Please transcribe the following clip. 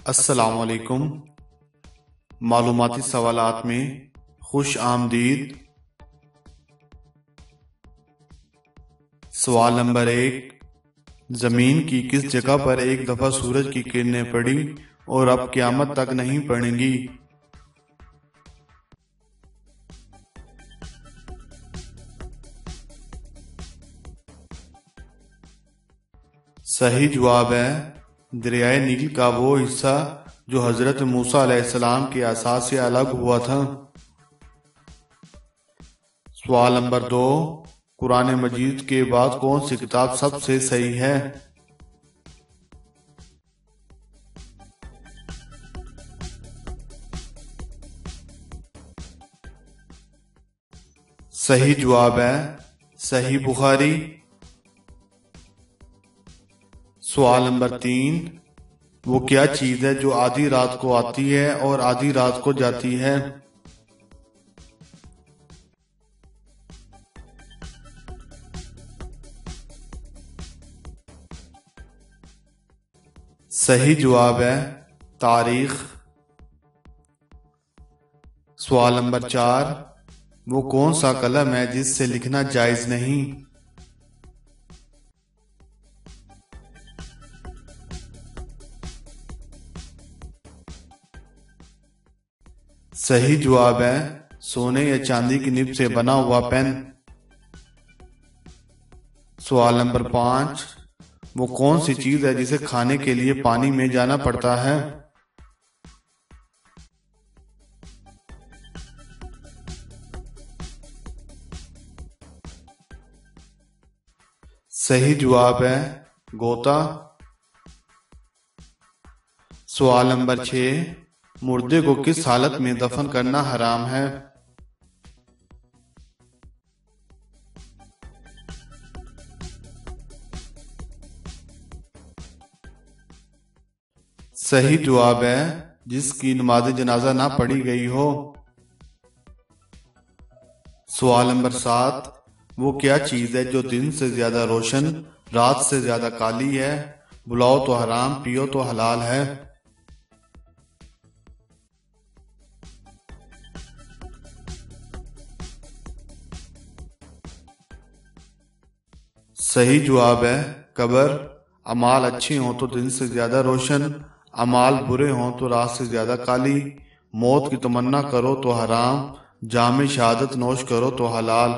السلام علیکم۔ معلوماتی سوالات میں خوش آمدید۔ سوال نمبر 1، زمین کی کس جگہ پر ایک دفعہ سورج کی کرنیں پڑی اور اب قیامت تک نہیں پڑیں گی؟ صحیح جواب ہے دریائے نیل کا وہ حصہ جو حضرت موسیٰ علیہ السلام کے عصا سے الگ ہوا تھا۔ سوال نمبر 2، قرآن مجید کے بعد کون سی کتاب سب سے صحیح ہے؟ صحیح جواب ہے صحیح بخاری۔ سوال نمبر 3، وہ کیا چیز ہے جو آدھی رات کو آتی ہے اور آدھی رات کو جاتی ہے؟ صحیح جواب ہے تاریخ۔ سوال نمبر 4، وہ کون سا قلم ہے جس سے لکھنا جائز نہیں؟ صحیح جواب ہے سونے یا چاندی کی نب سے بنا ہوا پین۔ سوال نمبر 5، وہ کون سی چیز ہے جسے کھانے کے لیے پانی میں جانا پڑتا ہے؟ صحیح جواب ہے غوطہ۔ سوال نمبر 6، مردے کو کس حالت میں دفن کرنا حرام ہے؟ صحیح جواب ہے جس کی نماز جنازہ نہ پڑھی گئی ہو۔ سوال نمبر 7، وہ کیا چیز ہے جو دن سے زیادہ روشن رات سے زیادہ کالی ہے؟ بلاؤ تو حرام، پیو تو حلال ہے۔ صحیح جواب ہے قبر۔ اعمال اچھے ہوں تو دن سے زیادہ روشن، اعمال برے ہوں تو رات سے زیادہ کالی۔ موت کی تمنا کرو تو حرام، جام شہادت نوش کرو تو حلال۔